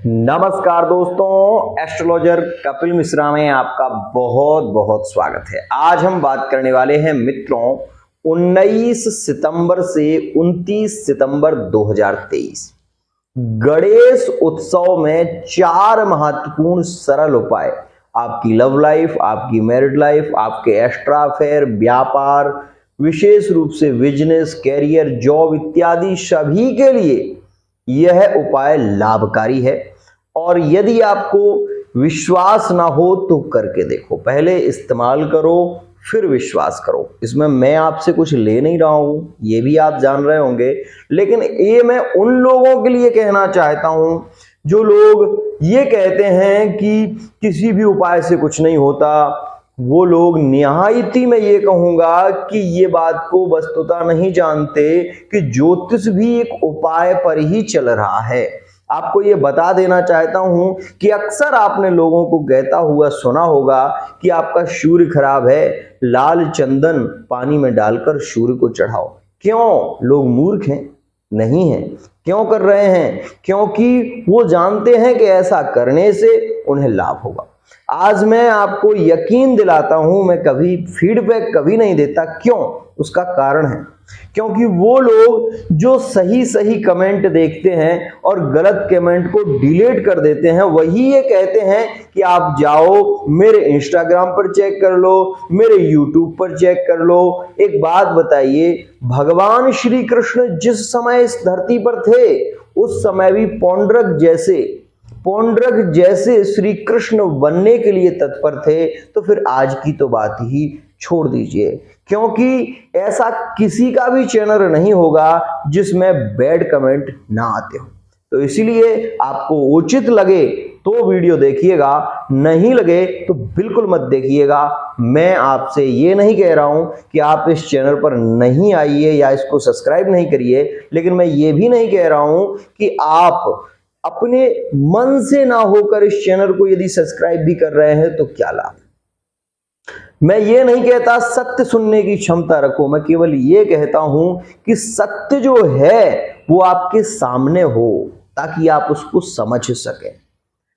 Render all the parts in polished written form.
नमस्कार दोस्तों, एस्ट्रोलॉजर कपिल मिश्रा में आपका बहुत बहुत स्वागत है। आज हम बात करने वाले हैं मित्रों 19 सितंबर से 29 सितंबर 2023 गणेश उत्सव में 4 महत्वपूर्ण सरल उपाय आपकी लव लाइफ, आपकी मैरिड लाइफ, आपके एक्स्ट्रा अफेयर, व्यापार, विशेष रूप से बिजनेस, कैरियर, जॉब इत्यादि सभी के लिए यह उपाय लाभकारी है। और यदि आपको विश्वास ना हो तो करके देखो, पहले इस्तेमाल करो फिर विश्वास करो। इसमें मैं आपसे कुछ ले नहीं रहा हूं, ये भी आप जान रहे होंगे, लेकिन ये मैं उन लोगों के लिए कहना चाहता हूं जो लोग ये कहते हैं कि किसी भी उपाय से कुछ नहीं होता। वो लोग निहायती मैं ये कहूंगा कि ये बात को वस्तुतः नहीं जानते कि ज्योतिष भी एक उपाय पर ही चल रहा है। आपको ये बता देना चाहता हूं कि अक्सर आपने लोगों को कहता हुआ सुना होगा कि आपका सूर्य खराब है, लाल चंदन पानी में डालकर सूर्य को चढ़ाओ। क्यों? लोग मूर्ख हैं? नहीं हैं। क्यों कर रहे हैं? क्योंकि वो जानते हैं कि ऐसा करने से उन्हें लाभ होगा। आज मैं आपको यकीन दिलाता हूं, मैं कभी फीडबैक कभी नहीं देता। क्यों? उसका कारण है क्योंकि वो लोग जो सही सही कमेंट देखते हैं और गलत कमेंट को डिलीट कर देते हैं, वही ये कहते हैं कि आप जाओ मेरे इंस्टाग्राम पर चेक कर लो, मेरे यूट्यूब पर चेक कर लो। एक बात बताइए, भगवान श्री कृष्ण जिस समय इस धरती पर थे उस समय भी पौंड्रक जैसे श्री कृष्ण बनने के लिए तत्पर थे, तो फिर आज की तो बात ही छोड़ दीजिए। क्योंकि ऐसा किसी का भी चैनल नहीं होगा जिसमें बैड कमेंट ना आते हो। तो इसीलिए आपको उचित लगे तो वीडियो देखिएगा, नहीं लगे तो बिल्कुल मत देखिएगा। मैं आपसे ये नहीं कह रहा हूं कि आप इस चैनल पर नहीं आइए या इसको सब्सक्राइब नहीं करिए, लेकिन मैं ये भी नहीं कह रहा हूं कि आप अपने मन से ना होकर इस चैनल को यदि सब्सक्राइब भी कर रहे हैं तो क्या लाभ। मैं ये नहीं कहता सत्य सुनने की क्षमता रखो, मैं केवल ये कहता हूं कि सत्य जो है वो आपके सामने हो ताकि आप उसको समझ सकें।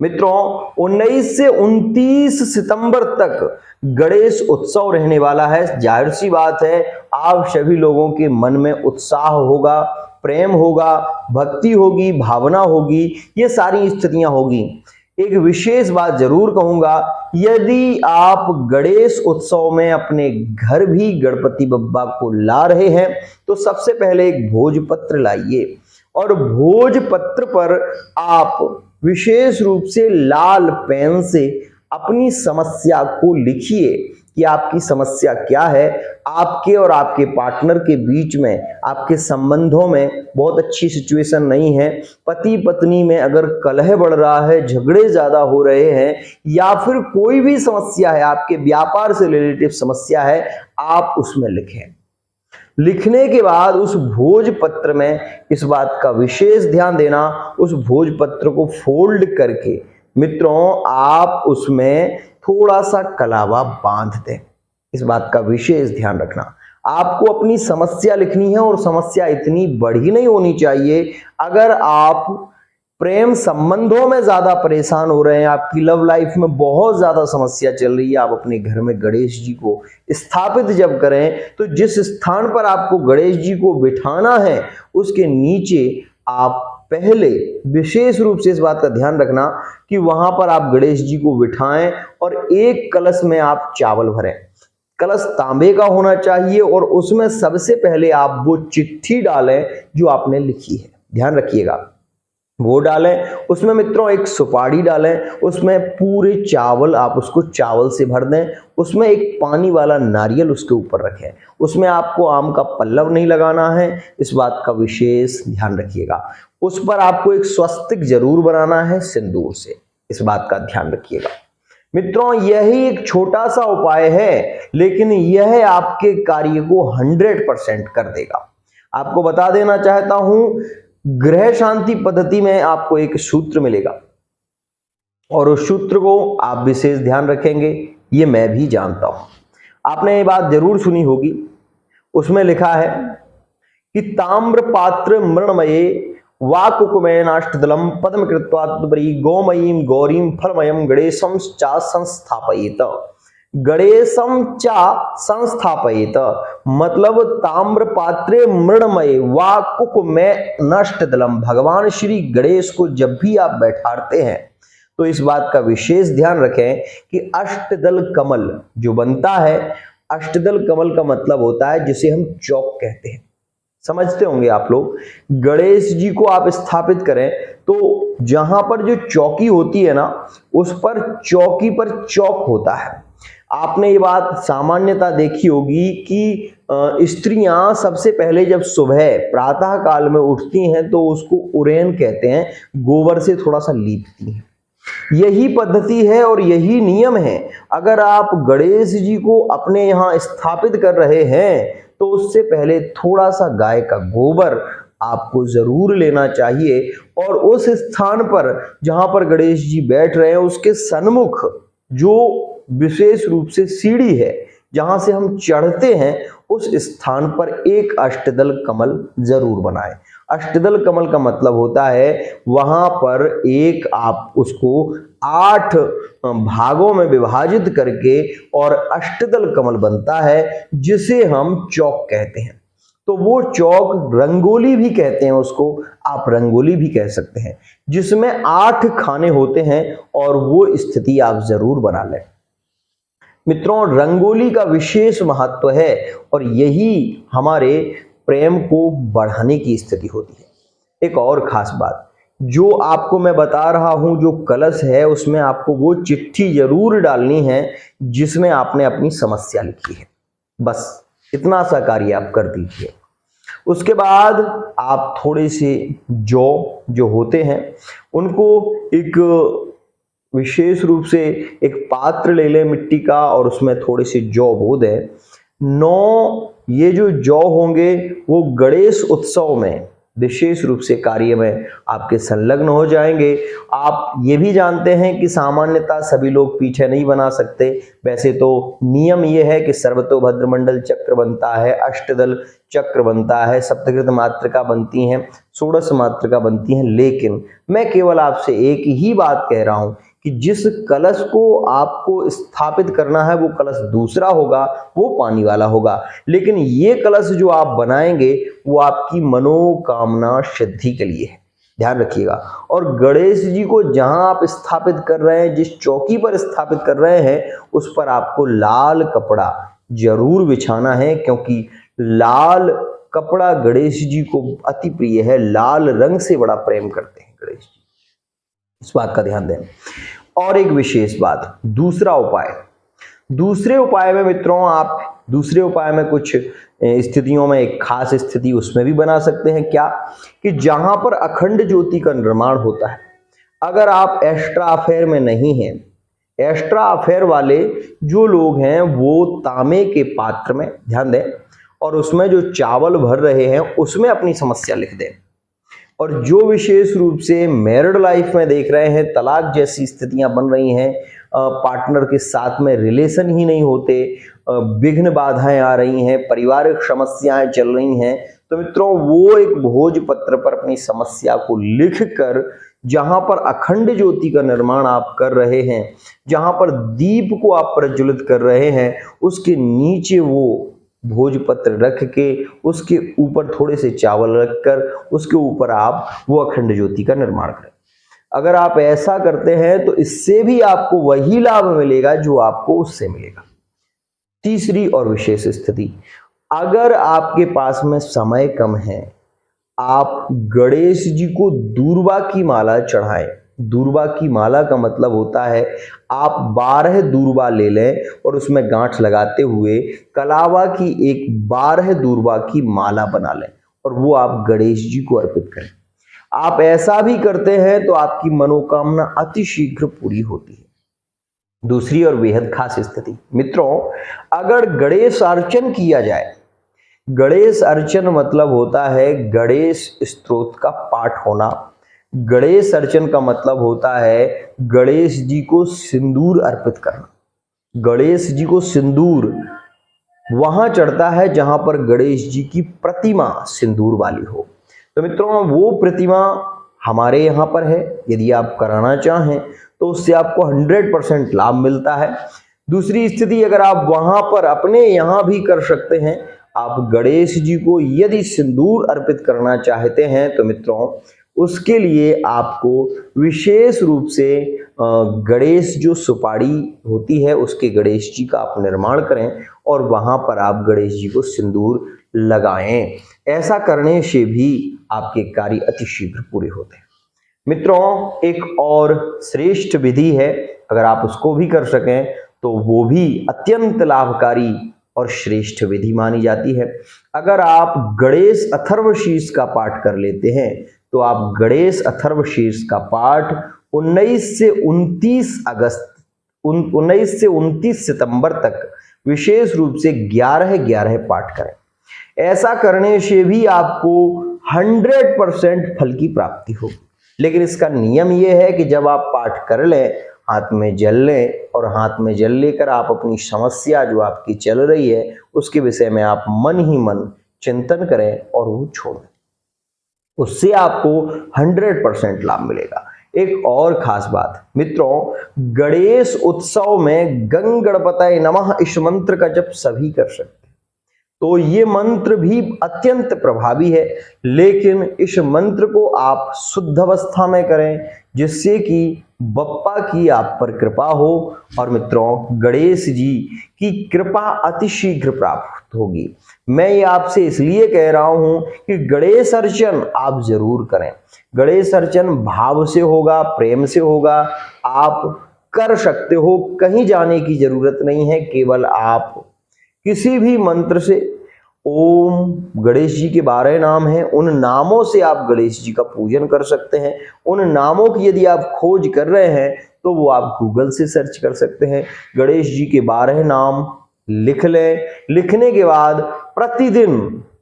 मित्रों 19 से 29 सितंबर तक गणेश उत्सव रहने वाला है। जाहिर सी बात है आप सभी लोगों के मन में उत्साह होगा, प्रेम होगा, भक्ति होगी, भावना होगी, ये सारी स्थितियां होगी। एक विशेष बात जरूर कहूंगा, यदि आप गणेश उत्सव में अपने घर भी गणपति बप्पा को ला रहे हैं तो सबसे पहले एक भोजपत्र लाइए और भोजपत्र पर आप विशेष रूप से लाल पेन से अपनी समस्या को लिखिए कि आपकी समस्या क्या है। आपके और आपके पार्टनर के बीच में, आपके संबंधों में बहुत अच्छी सिचुएशन नहीं है। पति पत्नी में अगर कलह बढ़ रहा है, झगड़े ज्यादा हो रहे हैं, या फिर कोई भी समस्या है, आपके व्यापार से रिलेटेड समस्या है, आप उसमें लिखें। लिखने के बाद उस भोजपत्र में इस बात का विशेष ध्यान देना, उस भोजपत्र को फोल्ड करके मित्रों आप उसमें थोड़ा सा कलावा बांध दें। इस बात का विशेष ध्यान रखना। आपको अपनी समस्या लिखनी है और समस्या इतनी बड़ी नहीं होनी चाहिए। अगर आप प्रेम संबंधों में ज्यादा परेशान हो रहे हैं, आपकी लव लाइफ में बहुत ज्यादा समस्या चल रही है, आप अपने घर में गणेश जी को स्थापित जब करें तो जिस स्थान पर आपको गणेश जी को बिठाना है उसके नीचे आप पहले विशेष रूप से इस बात का ध्यान रखना कि वहां पर आप गणेश जी को बिठाएं और एक कलश में आप चावल भरें। कलश तांबे का होना चाहिए और उसमें सबसे पहले आप वो चिट्ठी डालें जो आपने लिखी है, ध्यान रखिएगा, वो डालें। उसमें मित्रों एक सुपारी डालें, उसमें पूरे चावल आप उसको चावल से भर दें। उसमें एक पानी वाला नारियल उसके ऊपर रखें। उसमें आपको आम का पल्लव नहीं लगाना है, इस बात का विशेष ध्यान रखिएगा। उस पर आपको एक स्वस्तिक जरूर बनाना है सिंदूर से, इस बात का ध्यान रखिएगा। मित्रों यही एक छोटा सा उपाय है, लेकिन यह आपके कार्य को 100% कर देगा। आपको बता देना चाहता हूं, ग्रह शांति पद्धति में आपको एक सूत्र मिलेगा और उस सूत्र को आप विशेष ध्यान रखेंगे, ये मैं भी जानता हूं। आपने ये बात जरूर सुनी होगी। उसमें लिखा है कि ताम्र पात्र मृणमये वाकुकुमेनाष्टदलम पद्म कृत्वा तदुपरि गोमयीम गौरीम फलमयम गणेशम चा संस्थापयेत। गणेशम चा संस्थापयेत मतलब ताम्र पात्रे मृणमय वा कुक में नष्टदलम। भगवान श्री गणेश को जब भी आप बैठाते हैं तो इस बात का विशेष ध्यान रखें कि अष्टदल कमल जो बनता है, अष्टदल कमल का मतलब होता है जिसे हम चौक कहते हैं, समझते होंगे आप लोग। गणेश जी को आप स्थापित करें तो जहां पर जो चौकी होती है ना, उस पर चौकी पर चौक होता है। आपने ये बात सामान्यता देखी होगी कि स्त्रियां सबसे पहले जब सुबह प्रातः काल में उठती हैं तो उसको उरेन कहते हैं, गोबर से थोड़ा सा लीपती हैं। यही पद्धति है और यही नियम है। अगर आप गणेश जी को अपने यहाँ स्थापित कर रहे हैं तो उससे पहले थोड़ा सा गाय का गोबर आपको जरूर लेना चाहिए और उस स्थान पर जहां पर गणेश जी बैठ रहे हैं उसके सन्मुख जो विशेष रूप से सीढ़ी है जहां से हम चढ़ते हैं उस स्थान पर एक अष्टदल कमल जरूर बनाएं। अष्टदल कमल का मतलब होता है वहां पर एक आप उसको 8 भागों में विभाजित करके और अष्टदल कमल बनता है जिसे हम चौक कहते हैं। तो वो चौक रंगोली भी कहते हैं उसको, आप रंगोली भी कह सकते हैं, जिसमें 8 खाने होते हैं और वो स्थिति आप जरूर बना लें। मित्रों, रंगोली का विशेष महत्व है और यही हमारे प्रेम को बढ़ाने की स्थिति होती है। एक और खास बात जो आपको मैं बता रहा हूं, जो कलश है उसमें आपको वो चिट्ठी जरूर डालनी है जिसमें आपने अपनी समस्या लिखी है। बस इतना सा कार्य आप कर दीजिए। उसके बाद आप थोड़े से जौ जो होते हैं उनको एक विशेष रूप से एक पात्र ले लें मिट्टी का और उसमें थोड़ी सी जौ बो दें। 9 ये जो जौ होंगे वो गणेश उत्सव में विशेष रूप से कार्य में आपके संलग्न हो जाएंगे। आप ये भी जानते हैं कि सामान्यतः सभी लोग पीछे नहीं बना सकते। वैसे तो नियम ये है कि सर्वतोभद्र मंडल चक्र बनता है, अष्टदल चक्र बनता है, सप्तकृत मातृका बनती हैं, षोडश मातृका बनती हैं, लेकिन मैं केवल आपसे एक ही बात कह रहा हूं कि जिस कलश को आपको स्थापित करना है वो कलश दूसरा होगा, वो पानी वाला होगा, लेकिन ये कलश जो आप बनाएंगे वो आपकी मनोकामना सिद्धि के लिए है, ध्यान रखिएगा। और गणेश जी को जहां आप स्थापित कर रहे हैं, जिस चौकी पर स्थापित कर रहे हैं, उस पर आपको लाल कपड़ा जरूर बिछाना है, क्योंकि लाल कपड़ा गणेश जी को अति प्रिय है। लाल रंग से बड़ा प्रेम करते हैं गणेश जी, इस बात का ध्यान दें। और एक विशेष बात, दूसरे उपाय में मित्रों, आप दूसरे उपाय में कुछ स्थितियों में एक खास स्थिति उसमें भी बना सकते हैं। क्या कि जहां पर अखंड ज्योति का निर्माण होता है, अगर आप एक्स्ट्रा अफेयर में नहीं हैं, एक्स्ट्रा अफेयर वाले जो लोग हैं वो तांबे के पात्र में, ध्यान दें, और उसमें जो चावल भर रहे हैं उसमें अपनी समस्या लिख दें। और जो विशेष रूप से मैरिड लाइफ में देख रहे हैं, तलाक जैसी स्थितियां बन रही हैं, पार्टनर के साथ में रिलेशन ही नहीं होते, विघ्न बाधाएं आ रही हैं, पारिवारिक समस्याएं चल रही हैं, तो मित्रों वो एक भोजपत्र पर अपनी समस्या को लिखकर जहां पर अखंड ज्योति का निर्माण आप कर रहे हैं, जहां पर दीप को आप प्रज्वलित कर रहे हैं, उसके नीचे वो भोजपत्र रख के उसके ऊपर थोड़े से चावल रखकर उसके ऊपर आप वो अखंड ज्योति का निर्माण करें। अगर आप ऐसा करते हैं तो इससे भी आपको वही लाभ मिलेगा जो आपको उससे मिलेगा। तीसरी और विशेष स्थिति, अगर आपके पास में समय कम है, आप गणेश जी को दूर्वा की माला चढ़ाएं। दूर्वा की माला का मतलब होता है आप 12 दूर्वा ले लें और उसमें गांठ लगाते हुए कलावा की एक 12 दूर्वा की माला बना लें और वो आप गणेश जी को अर्पित करें। आप ऐसा भी करते हैं तो आपकी मनोकामना अति शीघ्र पूरी होती है। दूसरी और बेहद खास स्थिति मित्रों, अगर गणेश अर्चन किया जाए, गणेश अर्चन मतलब होता है गणेश स्तोत्र का पाठ होना। गणेश अर्चन का मतलब होता है गणेश जी को सिंदूर अर्पित करना। गणेश जी को सिंदूर वहां चढ़ता है जहां पर गणेश जी की प्रतिमा सिंदूर वाली हो। तो मित्रों वो प्रतिमा हमारे यहाँ पर है, यदि आप कराना चाहें तो उससे आपको 100% लाभ मिलता है। दूसरी स्थिति, अगर आप वहां पर अपने यहाँ भी कर सकते हैं, आप गणेश जी को यदि सिंदूर अर्पित करना चाहते हैं तो मित्रों उसके लिए आपको विशेष रूप से गणेश जो सुपारी होती है उसके गणेश जी का आप निर्माण करें और वहां पर आप गणेश जी को सिंदूर लगाएं। ऐसा करने से भी आपके कार्य अति शीघ्र पूरे होते हैं। मित्रों एक और श्रेष्ठ विधि है, अगर आप उसको भी कर सकें तो वो भी अत्यंत लाभकारी और श्रेष्ठ विधि मानी जाती है। अगर आप गणेश अथर्वशीर्ष का पाठ कर लेते हैं तो आप गणेश अथर्वशीर्ष का पाठ 19 से 29 सितंबर तक विशेष रूप से 11 पाठ करें। ऐसा करने से भी आपको 100% फल की प्राप्ति होगी। लेकिन इसका नियम यह है कि जब आप पाठ कर लें, हाथ में जल लें और हाथ में जल लेकर आप अपनी समस्या जो आपकी चल रही है उसके विषय में आप मन ही मन चिंतन करें और वो छोड़ दें। उससे आपको 100% लाभ मिलेगा। एक और खास बात मित्रों, गणेश उत्सव में गंग गणपतये नमः इस मंत्र का जप सभी कर सकते हैं। तो ये मंत्र भी अत्यंत प्रभावी है, लेकिन इस मंत्र को आप शुद्ध अवस्था में करें जिससे कि बप्पा की आप पर कृपा हो और मित्रों गणेश जी की कृपा अति शीघ्र प्राप्त होगी। मैं ये आपसे इसलिए कह रहा हूं कि गणेश अर्चन आप जरूर करें। गणेश अर्चन भाव से होगा, प्रेम से होगा, आप कर सकते हो, कहीं जाने की जरूरत नहीं है। केवल आप किसी भी मंत्र से, ओम गणेश जी के 12 नाम हैं, उन नामों से आप गणेश जी का पूजन कर सकते हैं। उन नामों की यदि आप खोज कर रहे हैं तो वो आप गूगल से सर्च कर सकते हैं। गणेश जी के 12 नाम लिख लें। लिखने के बाद प्रतिदिन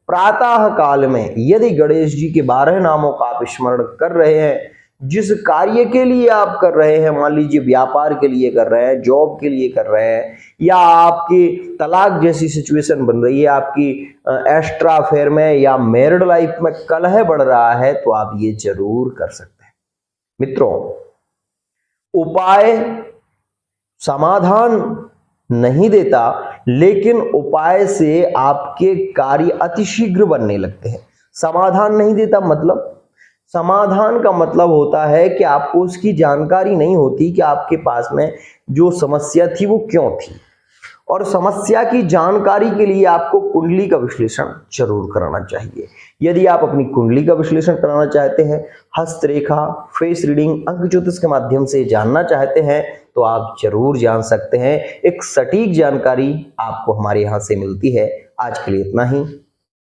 प्रातः काल में यदि गणेश जी के 12 नामों का आप स्मरण कर रहे हैं, जिस कार्य के लिए आप कर रहे हैं, मान लीजिए व्यापार के लिए कर रहे हैं, जॉब के लिए कर रहे हैं, या आपकी तलाक जैसी सिचुएशन बन रही है, आपकी एक्स्ट्रा अफेयर में या मैरिड लाइफ में कलह बढ़ रहा है, तो आप ये जरूर कर सकते हैं। मित्रों उपाय समाधान नहीं देता, लेकिन उपाय से आपके कार्य अति शीघ्र बनने लगते हैं। समाधान नहीं देता मतलब, समाधान का मतलब होता है कि आपको उसकी जानकारी नहीं होती कि आपके पास में जो समस्या थी वो क्यों थी। और समस्या की जानकारी के लिए आपको कुंडली का विश्लेषण जरूर कराना चाहिए। यदि आप अपनी कुंडली का विश्लेषण कराना चाहते हैं, हस्तरेखा, फेस रीडिंग, अंक ज्योतिष के माध्यम से जानना चाहते हैं तो आप जरूर जान सकते हैं। एक सटीक जानकारी आपको हमारे यहाँ से मिलती है। आज के लिए इतना ही।